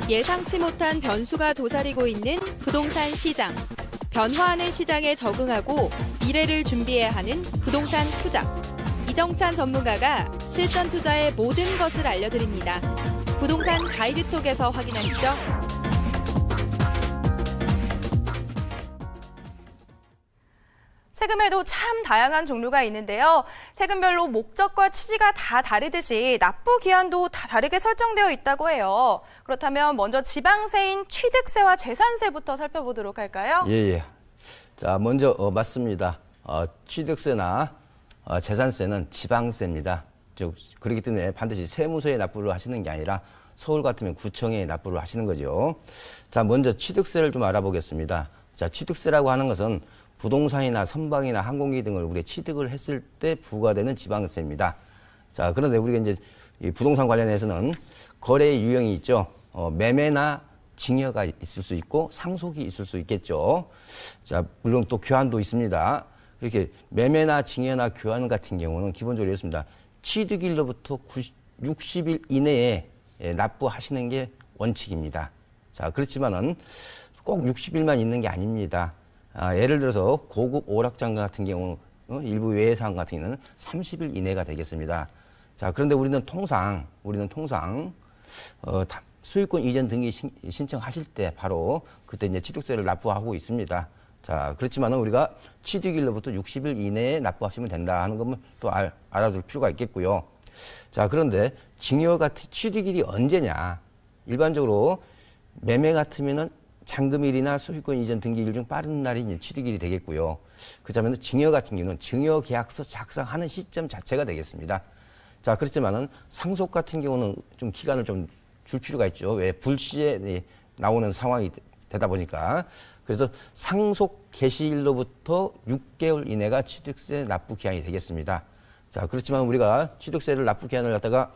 예상치 못한 변수가 도사리고 있는 부동산 시장. 변화하는 시장에 적응하고 미래를 준비해야 하는 부동산 투자. 이정찬 전문가가 실전 투자의 모든 것을 알려드립니다. 부동산 가이드톡에서 확인하시죠. 세금에도 참 다양한 종류가 있는데요. 세금별로 목적과 취지가 다 다르듯이 납부 기한도 다 다르게 설정되어 있다고 해요. 그렇다면 먼저 지방세인 취득세와 재산세부터 살펴보도록 할까요? 예. 자, 먼저 맞습니다. 취득세나 재산세는 지방세입니다. 즉 그렇기 때문에 반드시 세무서에 납부를 하시는 게 아니라 서울 같으면 구청에 납부를 하시는 거죠. 자, 먼저 취득세를 좀 알아보겠습니다. 자, 취득세라고 하는 것은 부동산이나 선박이나 항공기 등을 우리가 취득을 했을 때 부과되는 지방세입니다. 자, 그런데 우리가 이제 이 부동산 관련해서는 거래의 유형이 있죠. 매매나 증여가 있을 수 있고 상속이 있을 수 있겠죠. 자, 물론 또 교환도 있습니다. 이렇게 매매나 증여나 교환 같은 경우는 기본적으로 이렇습니다. 취득일로부터 60일 이내에 납부하시는 게 원칙입니다. 자, 그렇지만은 꼭 60일만 있는 게 아닙니다. 예를 들어서 고급 오락장 같은 경우, 일부 외회사항 같은 경우는 30일 이내가 되겠습니다. 자, 그런데 우리는 통상 소유권 이전 등기 신청하실 때 바로 그때 이제 취득세를 납부하고 있습니다. 자, 그렇지만은 우리가 취득일로부터 60일 이내에 납부하시면 된다 하는 것만 또 알아둘 필요가 있겠고요. 자, 그런데 증여 같은 취득일이 언제냐? 일반적으로 매매 같으면은 잔금일이나 소유권 이전 등기일 중 빠른 날이 이제 취득일이 되겠고요. 그렇다면 증여 같은 경우는 증여 계약서 작성하는 시점 자체가 되겠습니다. 자, 그렇지만은 상속 같은 경우는 좀 기간을 좀 줄 필요가 있죠. 왜? 불시에 나오는 상황이 되다 보니까. 그래서 상속 개시일로부터 6개월 이내가 취득세 납부 기한이 되겠습니다. 자, 그렇지만 우리가 취득세를 납부 기한을 갖다가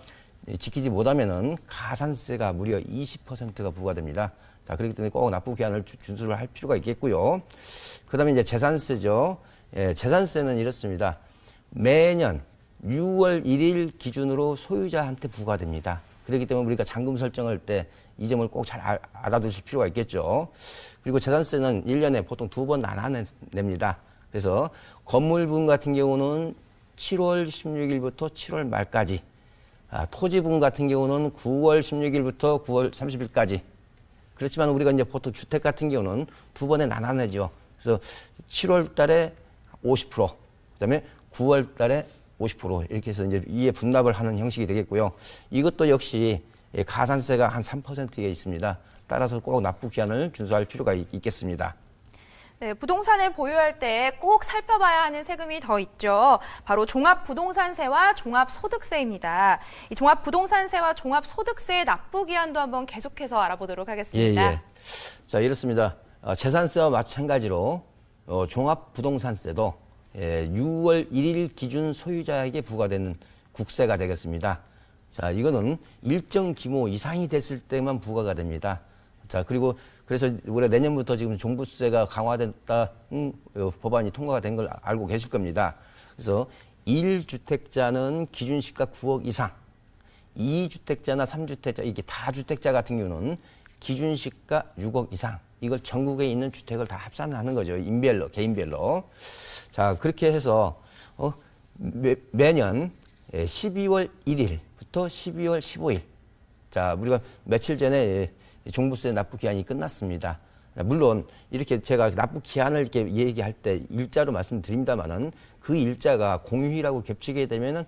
지키지 못하면은 가산세가 무려 20%가 부과됩니다. 자, 그렇기 때문에 꼭 납부 기한을 준수를 할 필요가 있겠고요. 그 다음에 이제 재산세죠. 재산세는 이렇습니다. 매년 6월 1일 기준으로 소유자한테 부과됩니다. 그렇기 때문에 우리가 잔금 설정할 때 이 점을 꼭 잘 알아두실 필요가 있겠죠. 그리고 재산세는 1년에 보통 2번 나눠냅니다. 그래서 건물분 같은 경우는 7월 16일부터 7월 말까지, 토지분 같은 경우는 9월 16일부터 9월 30일까지. 그렇지만 우리가 이제 보통 주택 같은 경우는 2번에 나눠내죠. 그래서 7월 달에 50%, 그다음에 9월 달에 50% 이렇게 해서 이제 이에 분납을 하는 형식이 되겠고요. 이것도 역시 가산세가 한 3%에 있습니다. 따라서 꼭 납부 기한을 준수할 필요가 있겠습니다. 네, 부동산을 보유할 때 꼭 살펴봐야 하는 세금이 더 있죠. 바로 종합부동산세와 종합소득세입니다. 이 종합부동산세와 종합소득세의 납부 기한도 한번 계속해서 알아보도록 하겠습니다. 예. 자, 이렇습니다. 재산세와 마찬가지로 종합부동산세도 6월 1일 기준 소유자에게 부과되는 국세가 되겠습니다. 자, 이거는 일정 규모 이상이 됐을 때만 부과가 됩니다. 자, 그리고 그래서 우리가 내년부터 지금 종부세가 강화됐다 법안이 통과가 된 걸 알고 계실 겁니다. 그래서 1주택자는 기준시가 9억 이상, 2주택자나 3주택자, 이게 다주택자 같은 경우는 기준시가 6억 이상, 이걸 전국에 있는 주택을 다 합산하는 거죠. 인별로, 개인별로. 자, 그렇게 해서 매년 12월 1일부터 12월 15일. 자, 우리가 며칠 전에 종부세 납부 기한이 끝났습니다. 물론 이렇게 제가 납부 기한을 이렇게 얘기할 때 일자로 말씀드립니다만은 그 일자가 공휴일하고 겹치게 되면은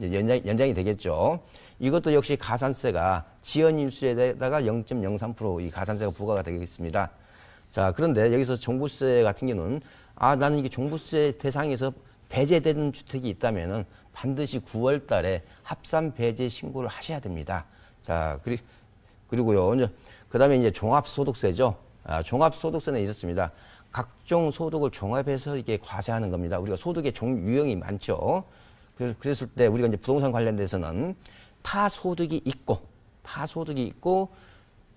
연장이 되겠죠. 이것도 역시 가산세가 지연일수에다가 0.03% 이 가산세가 부과가 되겠습니다. 자, 그런데 여기서 종부세 같은 경우는 나는 이게 종부세 대상에서 배제되는 주택이 있다면은 반드시 9월 달에 합산 배제 신고를 하셔야 됩니다. 자, 그리고요. 그다음에 이제 종합소득세죠. 종합소득세는 이렇습니다. 각종 소득을 종합해서 이게 과세하는 겁니다. 우리가 소득의 유형이 많죠. 그랬을 때 우리가 이제 부동산 관련돼서는 타소득이 있고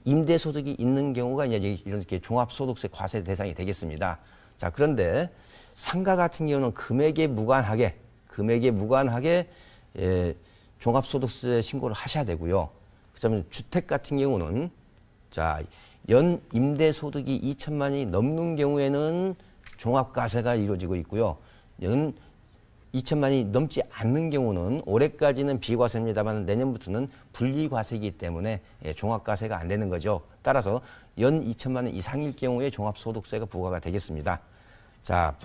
임대소득이 있는 경우가 이제 이렇게 종합소득세 과세 대상이 되겠습니다. 자, 그런데 상가 같은 경우는 금액에 무관하게 종합소득세 신고를 하셔야 되고요. 그다음에 주택 같은 경우는 자, 연 임대소득이 2천만 원이 넘는 경우에는 종합과세가 이루어지고 있고요. 연 2천만 원이 넘지 않는 경우는 올해까지는 비과세입니다만 내년부터는 분리과세이기 때문에 종합과세가 안 되는 거죠. 따라서 연 2천만 원 이상일 경우에 종합소득세가 부과가 되겠습니다. 자,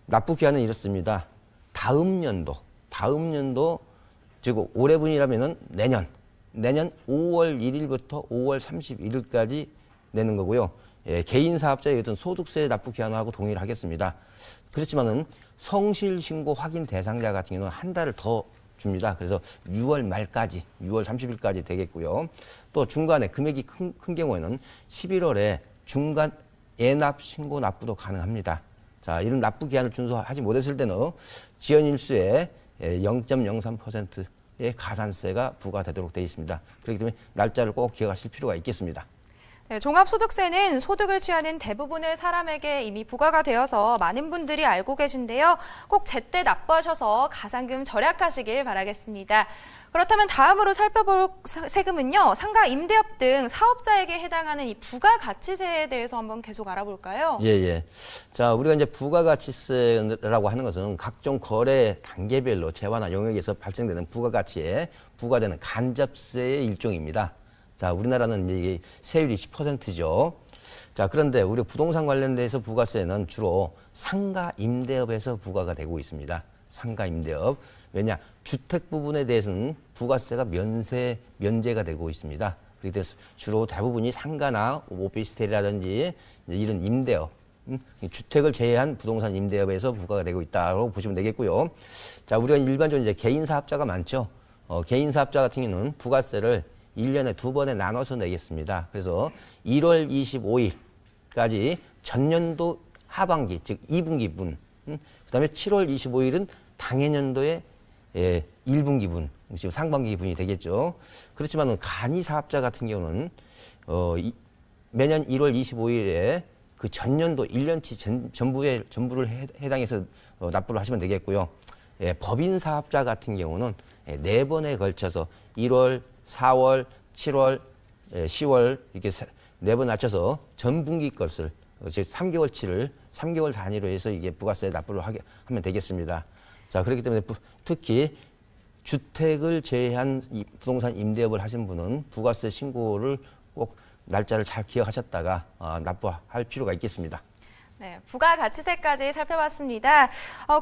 납부기한은 이렇습니다. 다음 연도 즉 올해분이라면은 내년 5월 1일부터 5월 31일까지 내는 거고요. 개인 사업자의 어떤 소득세 납부 기한하고 동의를 하겠습니다. 그렇지만은 성실신고 확인 대상자 같은 경우는 한 달을 더 줍니다. 그래서 6월 말까지, 6월 30일까지 되겠고요. 또 중간에 금액이 큰 경우에는 11월에 중간 예납 신고 납부도 가능합니다. 자, 이런 납부 기한을 준수하지 못했을 때는 지연일수에 0.03%의 가산세가 부과되도록 되어 있습니다. 그렇기 때문에 날짜를 꼭 기억하실 필요가 있겠습니다. 네, 종합소득세는 소득을 취하는 대부분의 사람에게 이미 부과가 되어서 많은 분들이 알고 계신데요. 꼭 제때 납부하셔서 가산금 절약하시길 바라겠습니다. 그렇다면 다음으로 살펴볼 세금은요. 상가, 임대업 등 사업자에게 해당하는 이 부가가치세에 대해서 한번 계속 알아볼까요? 예. 자, 우리가 이제 부가가치세라고 하는 것은 각종 거래 단계별로 재화나 용역에서 발생되는 부가가치에 부과되는 간접세의 일종입니다. 자, 우리나라는 이제 세율이 10%죠. 자, 그런데 우리 부동산 관련돼서 부가세는 주로 상가 임대업에서 부과가 되고 있습니다. 상가 임대업. 왜냐? 주택 부분에 대해서는 부가세가 면제가 되고 있습니다. 그래서 주로 대부분이 상가나 오피스텔이라든지 이런 임대업, 주택을 제외한 부동산 임대업에서 부과가 되고 있다고 보시면 되겠고요. 자, 우리가 일반적으로 이제 개인 사업자가 많죠. 개인 사업자 같은 경우는 부가세를 1년에 2번에 나눠서 내겠습니다. 그래서 1월 25일까지 전년도 하반기, 즉 2분기분, 그다음에 7월 25일은 당해년도의 1분기분, 지금 상반기분이 되겠죠. 그렇지만 간이 사업자 같은 경우는 매년 1월 25일에 그 전년도 1년치 전부를 해당해서 납부를 하시면 되겠고요. 법인 사업자 같은 경우는 4번에 걸쳐서 1월, 4월, 7월, 10월 이렇게 4번 낮춰서 전 분기 것을 즉 3개월치를 3개월 단위로 해서 이게 부가세 납부를 하면 되겠습니다. 자, 그렇기 때문에 특히 주택을 제외한 부동산 임대업을 하신 분은 부가세 신고를 꼭 날짜를 잘 기억하셨다가 납부할 필요가 있겠습니다. 네, 부가가치세까지 살펴봤습니다.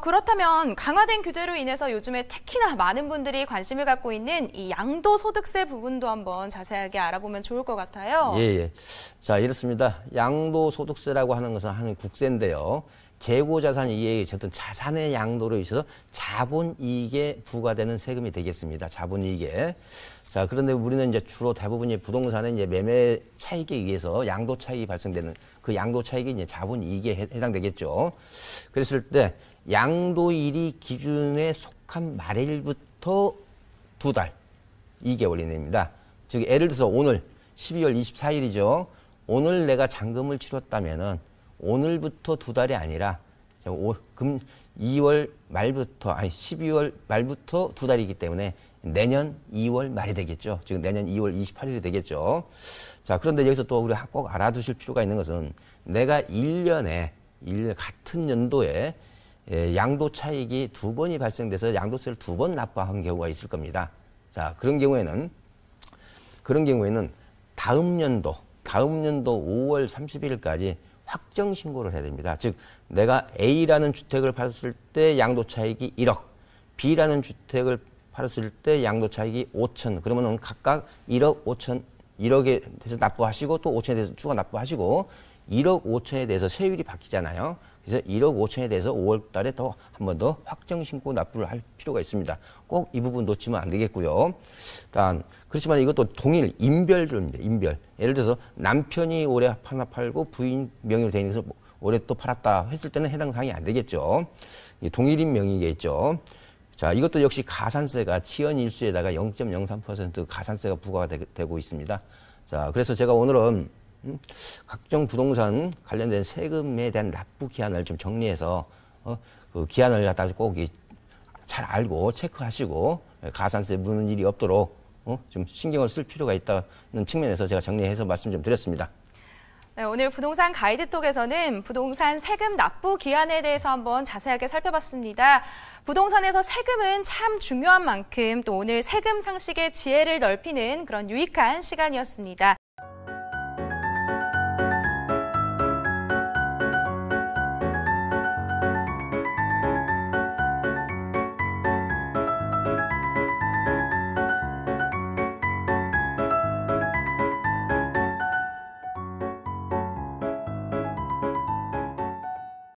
그렇다면 강화된 규제로 인해서 요즘에 특히나 많은 분들이 관심을 갖고 있는 이 양도소득세 부분도 한번 자세하게 알아보면 좋을 것 같아요. 예. 자, 이렇습니다. 양도소득세라고 하는 것은 한 국세인데요. 재고자산 이익의 어떤 자산의 양도로 있어서 자본이익에 부과되는 세금이 되겠습니다. 자본이익에. 자, 그런데 우리는 이제 주로 대부분이 부동산의 이제 매매 차익에 의해서 양도 차익이 발생되는 그 양도 차익이 이제 자본이익에 해당되겠죠. 그랬을 때 양도일이 기준에 속한 말일부터 2달 2개월이 됩니다. 즉 예를 들어서 오늘 12월 24일이죠. 오늘 내가 잔금을 치렀다면은 오늘부터 2달이 아니라 2월 말부터 12월 말부터 2달이기 때문에 내년 2월 말이 되겠죠. 즉 내년 2월 28일이 되겠죠. 자, 그런데 여기서 또 우리 꼭 알아두실 필요가 있는 것은 내가 1년 같은 연도에 양도 차익이 2번이 발생돼서 양도세를 2번 납부한 경우가 있을 겁니다. 자, 그런 경우에는 다음 연도 5월 31일까지 확정 신고를 해야 됩니다. 즉 내가 A라는 주택을 팔았을 때 양도 차익이 1억, B라는 주택을 팔았을 때 양도 차익이 5천. 그러면은 각각 1억 5천, 1억에 대해서 납부하시고 또 5천에 대해서 추가 납부하시고 1억 5천에 대해서 세율이 바뀌잖아요. 그래서 1억 5천에 대해서 5월 달에 더 한 번 더 확정 신고 납부를 할 필요가 있습니다. 꼭 이 부분 놓치면 안 되겠고요. 일단 그렇지만 이것도 동일 인별입니다. 인별. 예를 들어서 남편이 올해 하나 팔고 부인 명의로 되어 있는 것을 올해 또 팔았다 했을 때는 해당 사항이 안 되겠죠. 동일인 명의겠죠. 자, 이것도 역시 가산세가 치연일수에다가 0.03% 가산세가 부과가 되고 있습니다. 자, 그래서 제가 오늘은 각종 부동산 관련된 세금에 대한 납부 기한을 좀 정리해서 그 기한을 갖다가 꼭 잘 알고 체크하시고 가산세 무는 일이 없도록 좀 신경을 쓸 필요가 있다는 측면에서 제가 정리해서 말씀 좀 드렸습니다. 네, 오늘 부동산 가이드톡에서는 부동산 세금 납부 기한에 대해서 한번 자세하게 살펴봤습니다. 부동산에서 세금은 참 중요한 만큼 또 오늘 세금 상식의 지혜를 넓히는 그런 유익한 시간이었습니다.